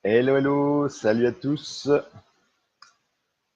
Hello, hello, salut à tous.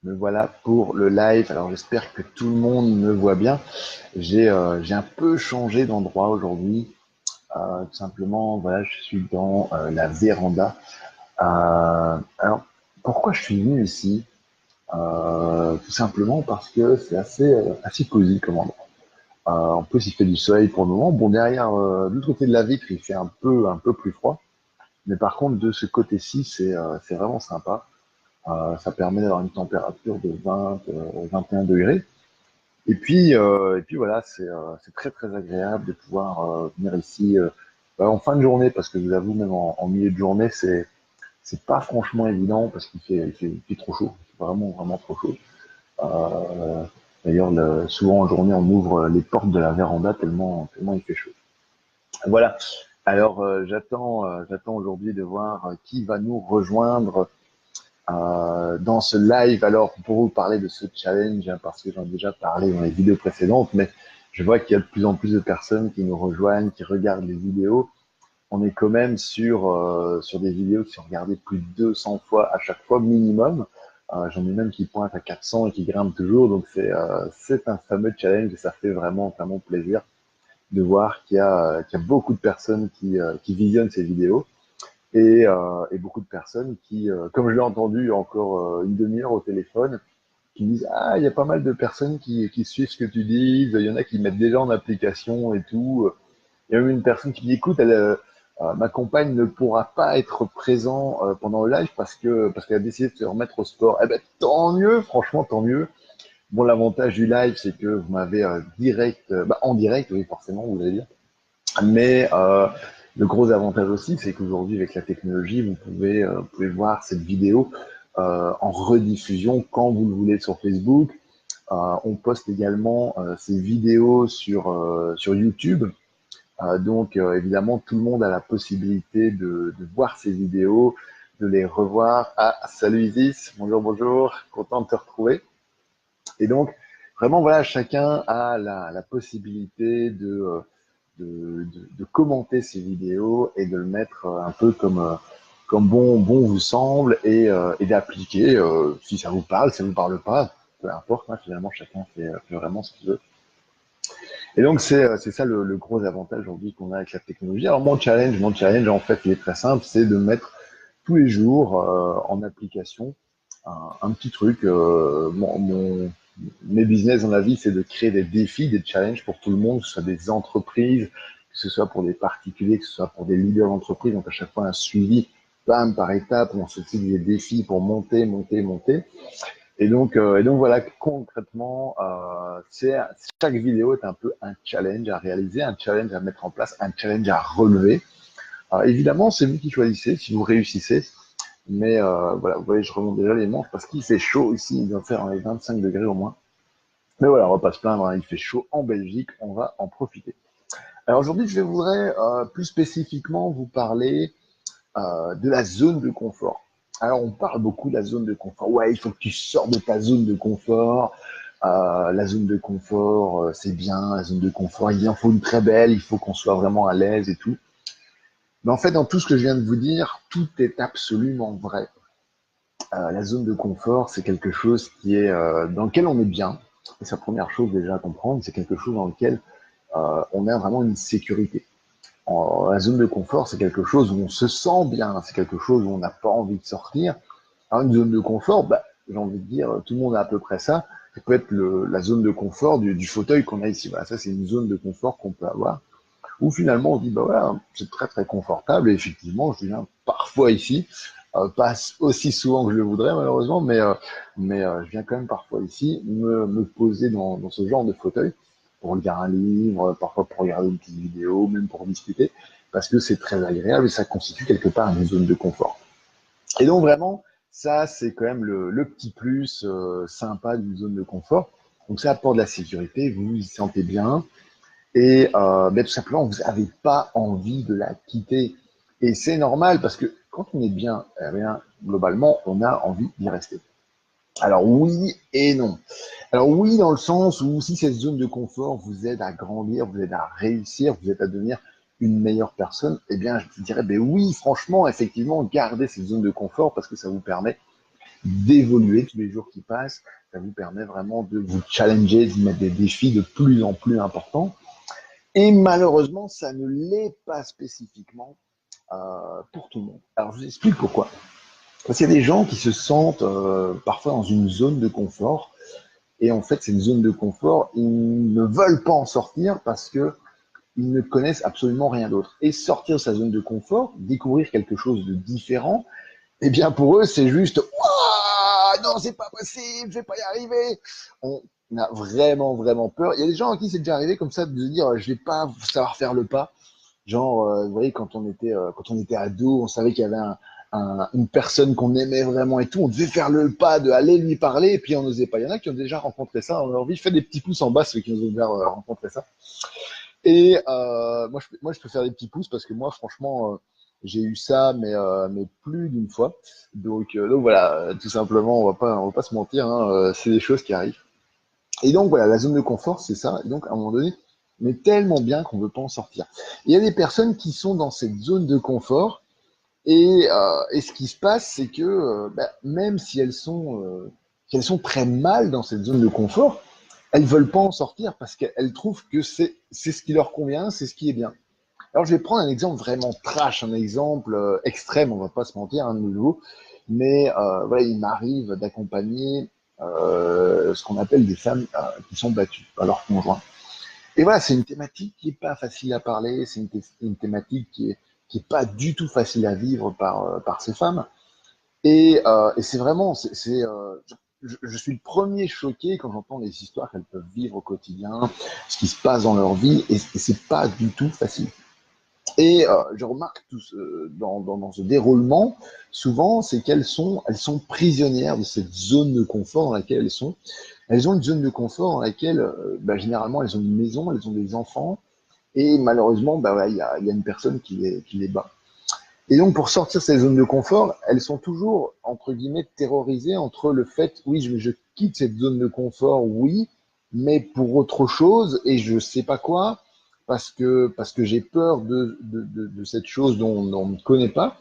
Me voilà pour le live. Alors j'espère que tout le monde me voit bien. J'ai un peu changé d'endroit aujourd'hui. Tout simplement, voilà, je suis dans la véranda. Alors pourquoi je suis venu ici? Tout simplement parce que c'est assez cosy comme endroit. En plus, il fait du soleil pour le moment. Bon, derrière, de l'autre côté de la vitre, il fait un peu plus froid. Mais par contre, de ce côté-ci, c'est vraiment sympa. Ça permet d'avoir une température de 20, 21 degrés. Et puis voilà, c'est très très agréable de pouvoir venir ici en fin de journée, parce que je vous avoue, même en milieu de journée, c'est pas franchement évident parce qu'il fait trop chaud, c'est vraiment vraiment trop chaud. Euh, D'ailleurs, souvent en journée, on ouvre les portes de la véranda tellement il fait chaud. Voilà. Alors j'attends aujourd'hui de voir qui va nous rejoindre dans ce live. Alors, pour vous parler de ce challenge, hein, parce que j'en ai déjà parlé dans les vidéos précédentes, mais je vois qu'il y a de plus en plus de personnes qui nous rejoignent, qui regardent les vidéos. On est quand même sur des vidéos qui sont regardées plus de 200 fois à chaque fois minimum. J'en ai même qui pointent à 400 et qui grimpent toujours. Donc, c'est un fameux challenge et ça fait vraiment, vraiment plaisir de voir qu'il y a beaucoup de personnes qui visionnent ces vidéos et beaucoup de personnes qui, comme je l'ai entendu encore une demi-heure au téléphone, qui me disent ah, il y a pas mal de personnes qui suivent ce que tu dis, il y en a qui mettent déjà en application et tout. Il y a même une personne qui me dit écoute, ma compagne ne pourra pas être présent pendant le live parce qu'elle a décidé de se remettre au sport. Eh ben tant mieux, franchement tant mieux. Bon, l'avantage du live, c'est que vous m'avez en direct, oui forcément, vous allez dire. Mais le gros avantage aussi, c'est qu'aujourd'hui, avec la technologie, vous pouvez voir cette vidéo en rediffusion quand vous le voulez sur Facebook. On poste également ces vidéos sur YouTube. Donc, évidemment, tout le monde a la possibilité de voir ces vidéos, de les revoir. Ah, salut Isis, bonjour, bonjour, content de te retrouver. Et donc, vraiment, voilà, chacun a la possibilité de commenter ces vidéos et de le mettre un peu comme bon vous semble et d'appliquer si ça vous parle, si ça vous parle pas, peu importe, hein, finalement, chacun fait vraiment ce qu'il veut. Et donc, c'est ça le gros avantage aujourd'hui qu'on a avec la technologie. Alors, mon challenge, en fait, il est très simple, c'est de mettre tous les jours en application un petit truc. Mes business dans la vie, c'est de créer des défis, des challenges pour tout le monde, que ce soit des entreprises, que ce soit pour des particuliers, que ce soit pour des leaders d'entreprise. Donc, à chaque fois, un suivi, bam, par étape, où on se fixe des défis pour monter, monter, monter. Et donc voilà, concrètement, chaque vidéo est un peu un challenge à réaliser, un challenge à mettre en place, un challenge à relever. Évidemment, c'est vous qui choisissez si vous réussissez. Mais voilà, vous voyez, je remonte déjà les manches parce qu'il fait chaud ici, il doit faire les 25 degrés au moins. Mais voilà, on va pas se plaindre, hein, il fait chaud en Belgique, on va en profiter. Alors aujourd'hui, je voudrais plus spécifiquement vous parler de la zone de confort. Alors on parle beaucoup de la zone de confort. Ouais, il faut que tu sors de ta zone de confort. La zone de confort, c'est bien. La zone de confort, il en faut une très belle. Il faut qu'on soit vraiment à l'aise et tout. Mais en fait, dans tout ce que je viens de vous dire, tout est absolument vrai. La zone de confort, c'est quelque chose dans lequel on est bien. Et sa première chose déjà à comprendre, c'est quelque chose dans lequel on a vraiment une sécurité. La zone de confort, c'est quelque chose où on se sent bien, c'est quelque chose où on n'a pas envie de sortir. Alors une zone de confort, j'ai envie de dire, tout le monde a à peu près ça. Ça peut être la zone de confort du fauteuil qu'on a ici. Voilà, ça c'est une zone de confort qu'on peut avoir. Où finalement on dit, bah voilà, c'est très très confortable. Et effectivement, je viens parfois ici, pas aussi souvent que je le voudrais malheureusement, mais je viens quand même parfois ici me poser dans ce genre de fauteuil pour lire un livre, parfois pour regarder une petite vidéo, même pour discuter, parce que c'est très agréable et ça constitue quelque part une zone de confort. Et donc vraiment, ça c'est quand même le petit plus sympa d'une zone de confort. Donc ça apporte de la sécurité, vous vous y sentez bien, et tout simplement, vous n'avez pas envie de la quitter. Et c'est normal parce que quand on est bien, eh bien, globalement, on a envie d'y rester. Alors oui et non. Alors oui, dans le sens où si cette zone de confort vous aide à grandir, vous aide à réussir, vous aide à devenir une meilleure personne, eh bien, je te dirais, ben oui, franchement, effectivement, gardez cette zone de confort parce que ça vous permet d'évoluer tous les jours qui passent. Ça vous permet vraiment de vous challenger, de mettre des défis de plus en plus importants. Et malheureusement, ça ne l'est pas spécifiquement pour tout le monde. Alors, je vous explique pourquoi. Parce qu'il y a des gens qui se sentent parfois dans une zone de confort. Et en fait, c'est une zone de confort. Ils ne veulent pas en sortir parce que ils ne connaissent absolument rien d'autre. Et sortir de sa zone de confort, découvrir quelque chose de différent, eh bien pour eux, c'est juste ouah, non, c'est pas possible, je vais pas y arriver. On a vraiment, vraiment peur. Il y a des gens à qui c'est déjà arrivé comme ça de se dire je vais pas savoir faire le pas. Genre, vous voyez, quand on était ado, on savait qu'il y avait une personne qu'on aimait vraiment et tout, on devait faire le pas de aller lui parler et puis on n'osait pas. Il y en a qui ont déjà rencontré ça dans leur vie. Faites des petits pouces en bas ceux qui ont déjà rencontré ça. Et moi, je peux faire des petits pouces parce que moi, franchement, j'ai eu ça, mais plus d'une fois. Donc voilà, tout simplement, on va pas se mentir, hein, c'est des choses qui arrivent. Et donc voilà, la zone de confort, c'est ça. Et donc à un moment donné, on est tellement bien qu'on ne veut pas en sortir. Il y a des personnes qui sont dans cette zone de confort et ce qui se passe, c'est que même si elles sont très mal dans cette zone de confort, elles veulent pas en sortir parce qu'elles trouvent que c'est ce qui leur convient, c'est ce qui est bien. Alors je vais prendre un exemple vraiment trash, un exemple extrême, on va pas se mentir, de nouveau, mais voilà, il m'arrive d'accompagner ce qu'on appelle des femmes qui sont battues par leur conjoint. Et voilà, c'est une thématique qui est pas facile à parler, c'est une thématique qui est pas du tout facile à vivre par ces femmes. Et c'est vraiment, je suis le premier choqué quand j'entends les histoires qu'elles peuvent vivre au quotidien, ce qui se passe dans leur vie, et c'est pas du tout facile. Et je remarque dans ce déroulement, souvent, c'est elles sont prisonnières de cette zone de confort dans laquelle elles sont. Elles ont une zone de confort dans laquelle, généralement, elles ont une maison, elles ont des enfants, et malheureusement, ouais, il y a une personne qui les bat. Et donc, pour sortir de ces zones de confort, elles sont toujours, entre guillemets, terrorisées entre le fait, oui, je quitte cette zone de confort, oui, mais pour autre chose, et je sais pas quoi, parce que j'ai peur de cette chose dont on ne connaît pas.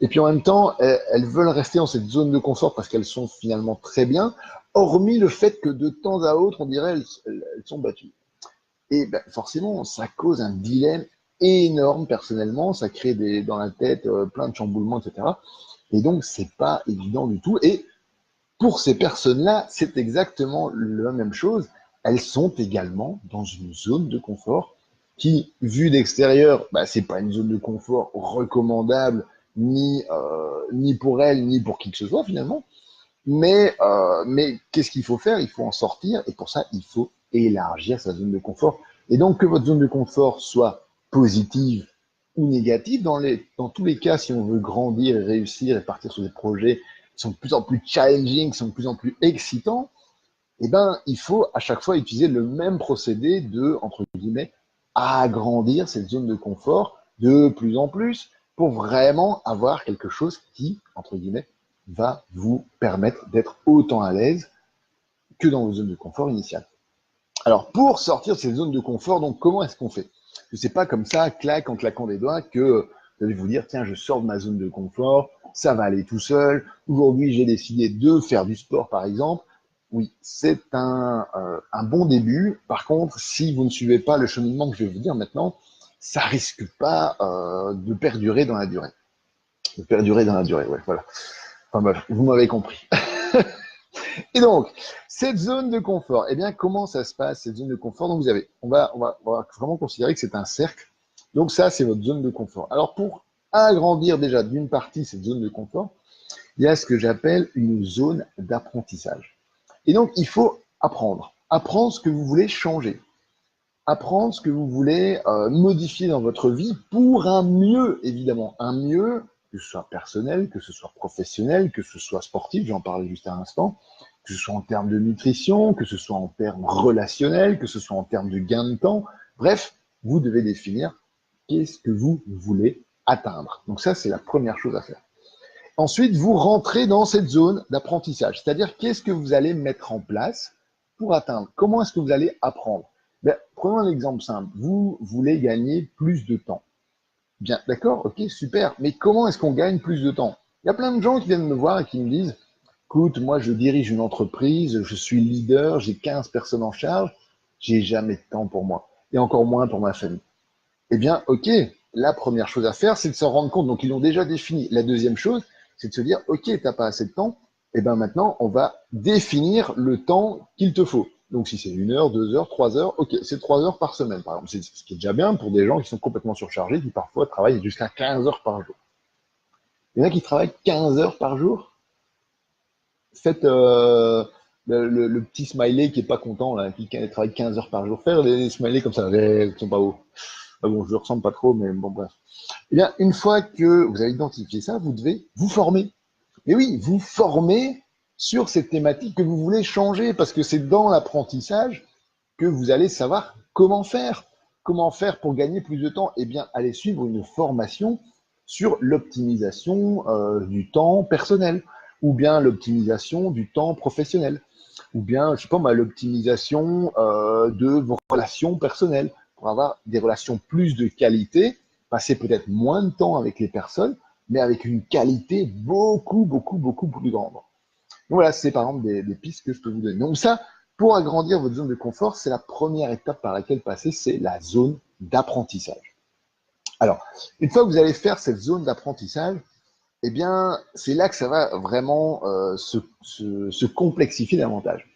Et puis en même temps, elles veulent rester dans cette zone de confort parce qu'elles sont finalement très bien, hormis le fait que de temps à autre, on dirait, elles sont battues. Et ben, forcément, ça cause un dilemme énorme personnellement, ça crée dans la tête plein de chamboulements, etc. Et donc, c'est pas évident du tout. Et pour ces personnes-là, c'est exactement la même chose. Elles sont également dans une zone de confort qui, vue d'extérieur, bah, c'est pas une zone de confort recommandable ni pour elles, ni pour qui que ce soit finalement. Mais qu'est-ce qu'il faut faire? Il faut en sortir et pour ça, il faut élargir sa zone de confort. Et donc, que votre zone de confort soit positive ou négative, dans tous les cas, si on veut grandir et réussir et partir sur des projets qui sont de plus en plus challenging, qui sont de plus en plus excitants, eh ben, il faut à chaque fois utiliser le même procédé de, entre guillemets, agrandir cette zone de confort de plus en plus pour vraiment avoir quelque chose qui, entre guillemets, va vous permettre d'être autant à l'aise que dans vos zones de confort initiales. Alors, pour sortir de ces zones de confort, donc, comment est-ce qu'on fait? C'est pas comme ça, claque, en claquant des doigts, que vous allez vous dire, tiens, je sors de ma zone de confort, ça va aller tout seul. Aujourd'hui, j'ai décidé de faire du sport, par exemple. Oui, c'est un bon début. Par contre, si vous ne suivez pas le cheminement que je vais vous dire maintenant, ça risque pas de perdurer dans la durée. De perdurer dans la durée, ouais, voilà. Enfin bref, vous m'avez compris. Et donc, cette zone de confort, eh bien, comment ça se passe, cette zone de confort? Donc, on va vraiment considérer que c'est un cercle. Donc, ça, c'est votre zone de confort. Alors, pour agrandir déjà d'une partie cette zone de confort, il y a ce que j'appelle une zone d'apprentissage. Et donc, il faut apprendre. Apprendre ce que vous voulez changer. Apprendre ce que vous voulez modifier dans votre vie pour un mieux, évidemment. Un mieux, que ce soit personnel, que ce soit professionnel, que ce soit sportif, j'en parlais juste à l'instant, que ce soit en termes de nutrition, que ce soit en termes relationnels, que ce soit en termes de gain de temps. Bref, vous devez définir qu'est-ce que vous voulez atteindre. Donc ça, c'est la première chose à faire. Ensuite, vous rentrez dans cette zone d'apprentissage, c'est-à-dire qu'est-ce que vous allez mettre en place pour atteindre. Comment est-ce que vous allez apprendre? Prenons un exemple simple. Vous voulez gagner plus de temps. Bien, d'accord, ok, super. Mais comment est-ce qu'on gagne plus de temps? Il y a plein de gens qui viennent me voir et qui me disent, écoute, moi je dirige une entreprise, je suis leader, j'ai 15 personnes en charge, j'ai jamais de temps pour moi, et encore moins pour ma famille. Eh bien, ok, la première chose à faire, c'est de s'en rendre compte. Donc, ils l'ont déjà défini. La deuxième chose, c'est de se dire, ok, t'as pas assez de temps, et bien maintenant, on va définir le temps qu'il te faut. Donc, si c'est 1 heure, 2 heures, 3 heures, ok, c'est 3 heures par semaine, par exemple. C'est ce qui est déjà bien pour des gens qui sont complètement surchargés, qui parfois travaillent jusqu'à 15 heures par jour. Il y en a qui travaillent 15 heures par jour. Faites le petit smiley qui est pas content, là, qui travaille 15 heures par jour. Faire des smileys comme ça, ils sont pas hauts. Ah bon, je ne ressemble pas trop, mais bon, bref. Eh bien, une fois que vous avez identifié ça, vous devez vous former. Mais oui, vous former sur cette thématique que vous voulez changer, parce que c'est dans l'apprentissage que vous allez savoir comment faire. Comment faire pour gagner plus de temps? Eh bien, allez suivre une formation sur l'optimisation du temps personnel, ou bien l'optimisation du temps professionnel, ou bien, je sais pas moi, l'optimisation de vos relations personnelles, pour avoir des relations plus de qualité, passer peut-être moins de temps avec les personnes, mais avec une qualité beaucoup, beaucoup, beaucoup plus grande. Donc voilà, c'est par exemple des pistes que je peux vous donner. Donc ça, pour agrandir votre zone de confort, c'est la première étape par laquelle passer, c'est la zone d'apprentissage. Alors, une fois que vous allez faire cette zone d'apprentissage, eh bien, c'est là que ça va vraiment se complexifier davantage.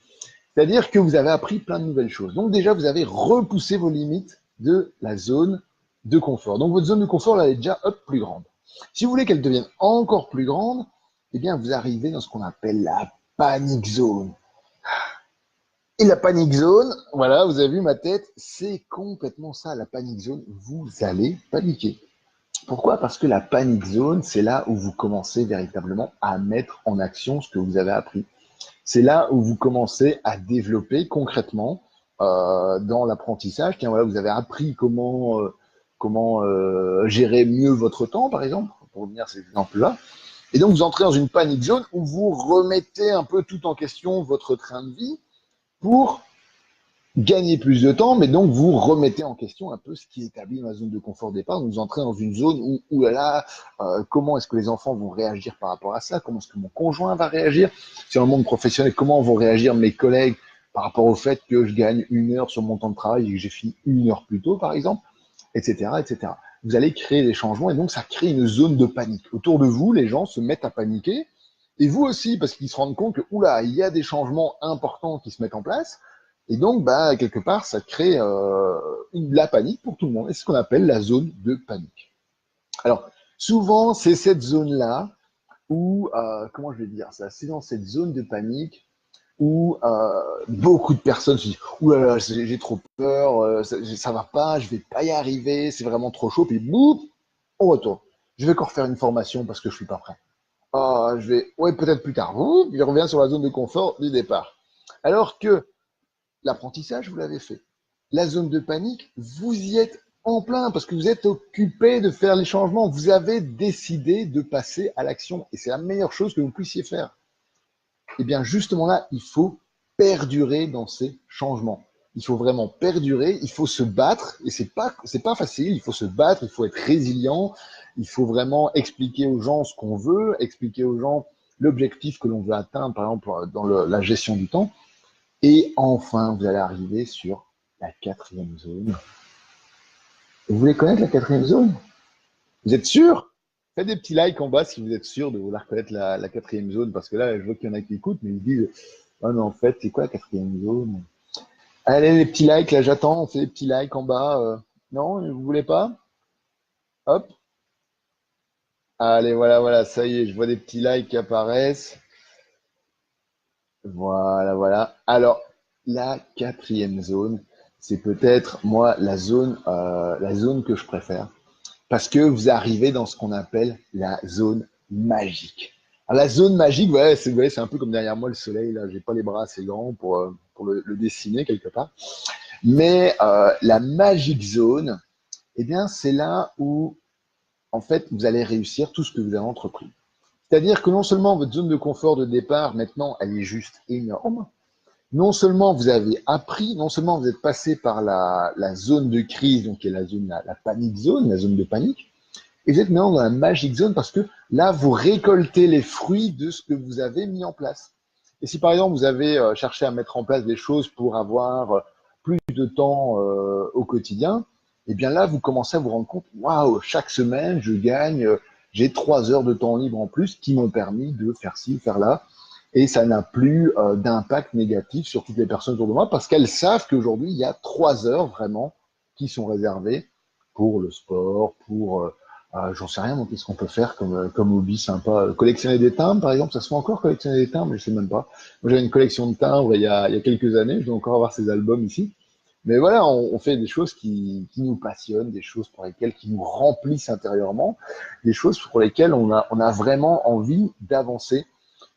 C'est-à-dire que vous avez appris plein de nouvelles choses. Donc déjà, vous avez repoussé vos limites de la zone de confort. Donc votre zone de confort, là, elle est déjà plus grande. Si vous voulez qu'elle devienne encore plus grande, eh bien, vous arrivez dans ce qu'on appelle la panic zone. Et la panic zone, voilà, vous avez vu ma tête, c'est complètement ça, la panic zone. Vous allez paniquer. Pourquoi? Parce que la panic zone, c'est là où vous commencez véritablement à mettre en action ce que vous avez appris. C'est là où vous commencez à développer concrètement dans l'apprentissage. Tiens, voilà, vous avez appris comment gérer mieux votre temps, par exemple, pour revenir à cet exemple-là. Et donc, vous entrez dans une panic zone où vous remettez un peu tout en question votre train de vie pour gagner plus de temps, mais donc vous remettez en question un peu ce qui est établi dans la zone de confort départ. Vous entrez dans une zone où là, là comment est-ce que les enfants vont réagir par rapport à ça? Comment est-ce que mon conjoint va réagir? Sur le monde professionnel, comment vont réagir mes collègues par rapport au fait que je gagne 1 heure sur mon temps de travail et que j'ai fini 1 heure plus tôt, par exemple, etc., etc. Vous allez créer des changements et donc ça crée une zone de panique. Autour de vous, les gens se mettent à paniquer et vous aussi, parce qu'ils se rendent compte que, oula, il y a des changements importants qui se mettent en place. Et donc, bah, quelque part, ça crée la panique pour tout le monde. Et c'est ce qu'on appelle la zone de panique. Alors, souvent, c'est cette zone-là où, comment je vais dire ça, c'est dans cette zone de panique où beaucoup de personnes se disent ouh là là, j'ai trop peur, ça va pas, je vais pas y arriver, c'est vraiment trop chaud, puis boum, on retourne. Je vais encore faire une formation parce que je suis pas prêt. Ah, je vais, ouais, peut-être plus tard. Boum, il revient sur la zone de confort du départ. Alors que l'apprentissage, vous l'avez fait. La zone de panique, vous y êtes en plein parce que vous êtes occupé de faire les changements. Vous avez décidé de passer à l'action et c'est la meilleure chose que vous puissiez faire. Et bien justement là, il faut perdurer dans ces changements. Il faut vraiment perdurer, il faut se battre et c'est pas facile, il faut se battre, il faut être résilient, il faut vraiment expliquer aux gens ce qu'on veut, expliquer aux gens l'objectif que l'on veut atteindre, par exemple dans la gestion du temps. Et enfin, vous allez arriver sur la quatrième zone. Vous voulez connaître la quatrième zone? Vous êtes sûr? Faites des petits likes en bas si vous êtes sûr de vouloir connaître la quatrième zone, parce que là, je vois qu'il y en a qui écoutent, mais ils disent, oh non, en fait, c'est quoi la quatrième zone? Allez, les petits likes, là, j'attends, on fait des petits likes en bas. Non, vous voulez pas? Hop. Allez, voilà, voilà, ça y est, je vois des petits likes qui apparaissent. Voilà, voilà. Alors, la quatrième zone, c'est peut-être, moi, la zone que je préfère. Parce que vous arrivez dans ce qu'on appelle la zone magique. Alors, la zone magique, ouais, vous voyez, c'est un peu comme derrière moi le soleil, là, j'ai pas les bras assez grands pour le dessiner quelque part. Mais la magic zone, eh bien, c'est là où, en fait, vous allez réussir tout ce que vous avez entrepris. C'est-à-dire que non seulement votre zone de confort de départ, maintenant, elle est juste énorme, non seulement vous avez appris, non seulement vous êtes passé par la zone de crise, donc qui est la zone, la panique zone, la zone de panique, Et vous êtes maintenant dans la magic zone parce que là, vous récoltez les fruits de ce que vous avez mis en place. Et si par exemple, vous avez cherché à mettre en place des choses pour avoir plus de temps au quotidien, eh bien là, vous commencez à vous rendre compte, waouh, chaque semaine, je gagne, j'ai 3 heures de temps libre en plus qui m'ont permis de faire ci, faire là. Et ça n'a plus d'impact négatif sur toutes les personnes autour de moi parce qu'elles savent qu'aujourd'hui, il y a 3 heures vraiment qui sont réservées pour le sport, pour j'en sais rien, donc qu'est-ce qu'on peut faire comme hobby sympa? Collectionner des timbres, par exemple, ça se fait encore collectionner des timbres, je sais même pas. Moi, j'avais une collection de timbres il y a quelques années, je dois encore avoir ces albums ici. Mais voilà, on fait des choses qui nous passionnent, des choses pour lesquelles qui nous remplissent intérieurement, des choses pour lesquelles on a vraiment envie d'avancer.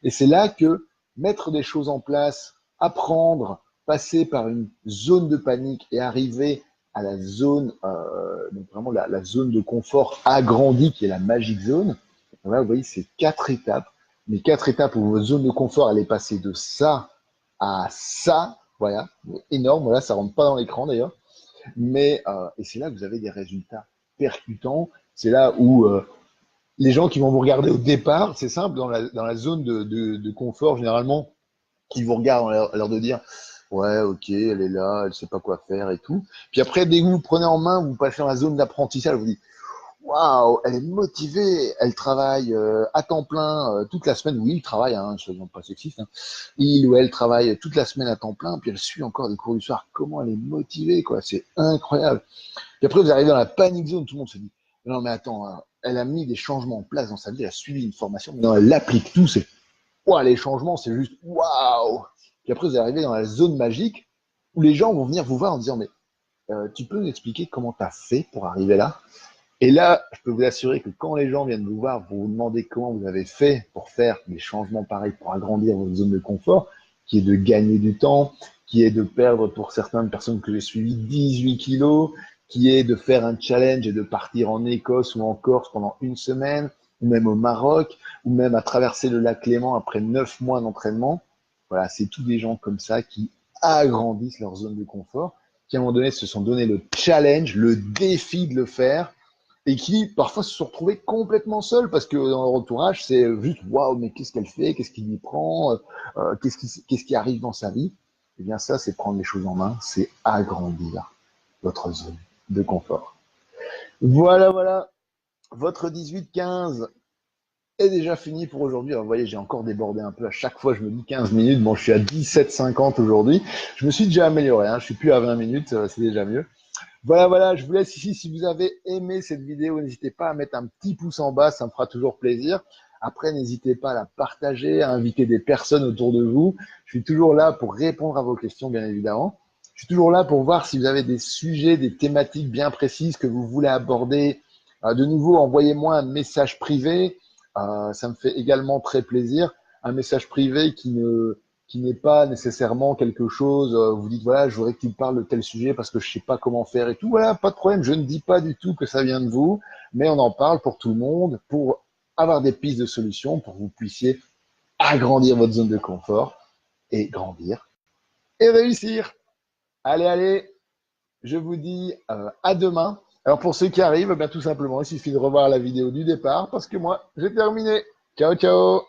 Et c'est là que mettre des choses en place, apprendre, passer par une zone de panique et arriver à la zone, donc vraiment la zone de confort agrandie qui est la magic zone. Voilà, vous voyez, c'est 4 étapes. Mais 4 étapes où votre zone de confort, elle est passée de ça à ça. Voilà, énorme. Voilà, ça rentre pas dans l'écran d'ailleurs. Mais et c'est là que vous avez des résultats percutants. C'est là où les gens qui vont vous regarder au départ, c'est simple, dans la zone de confort, généralement, qui vous regardent à l'air de dire ouais, ok, elle est là, elle sait pas quoi faire et tout. Puis après, dès que vous prenez en main, vous passez dans la zone d'apprentissage, vous dites waouh, elle est motivée, elle travaille à temps plein toute la semaine. Oui, il travaille, hein, soyons pas sexistes. Hein. Il ou elle travaille toute la semaine à temps plein, puis elle suit encore des cours du soir. Comment elle est motivée, quoi, c'est incroyable. Puis après, vous arrivez dans la panic zone, tout le monde se dit non, mais attends, hein, elle a mis des changements en place dans sa vie, elle a suivi une formation, maintenant elle applique tout, c'est waouh, les changements, c'est juste waouh. Puis après, vous arrivez dans la zone magique où les gens vont venir vous voir en disant mais tu peux nous expliquer comment tu as fait pour arriver là? Et là, je peux vous assurer que quand les gens viennent vous voir pour vous demander comment vous avez fait pour faire des changements pareils, pour agrandir votre zone de confort, qui est de gagner du temps, qui est de perdre pour certaines personnes que j'ai suivies 18 kilos, qui est de faire un challenge et de partir en Écosse ou en Corse pendant une semaine, ou même au Maroc, ou même à traverser le lac Léman après 9 mois d'entraînement. Voilà, c'est tous des gens comme ça qui agrandissent leur zone de confort, qui à un moment donné se sont donné le challenge, le défi de le faire, et qui parfois se sont retrouvés complètement seuls parce que dans leur entourage, c'est juste waouh, mais qu'est-ce qu'elle fait, qu'est-ce qui lui prend, qu'est-ce qui arrive dans sa vie. Eh bien, ça, c'est prendre les choses en main, c'est agrandir votre zone de confort. Voilà, voilà, votre 18-15 est déjà fini pour aujourd'hui. Alors, vous voyez, j'ai encore débordé un peu. À chaque fois, je me dis 15 minutes. Bon, je suis à 17,50 aujourd'hui. Je me suis déjà amélioré. Hein. Je suis plus à 20 minutes. C'est déjà mieux. Voilà, voilà, je vous laisse ici. Si vous avez aimé cette vidéo, n'hésitez pas à mettre un petit pouce en bas, ça me fera toujours plaisir. Après, n'hésitez pas à la partager, à inviter des personnes autour de vous. Je suis toujours là pour répondre à vos questions, bien évidemment. Je suis toujours là pour voir si vous avez des sujets, des thématiques bien précises que vous voulez aborder. De nouveau, envoyez-moi un message privé. Ça me fait également très plaisir. Un message privé qui n'est pas nécessairement quelque chose, vous dites voilà, je voudrais que tu me parles de tel sujet parce que je sais pas comment faire et tout. Voilà, pas de problème. Je ne dis pas du tout que ça vient de vous, mais on en parle pour tout le monde, pour avoir des pistes de solutions, pour que vous puissiez agrandir votre zone de confort et grandir et réussir. Allez, allez, je vous dis à demain. Alors pour ceux qui arrivent, eh bien tout simplement, il suffit de revoir la vidéo du départ parce que moi, j'ai terminé. Ciao, ciao.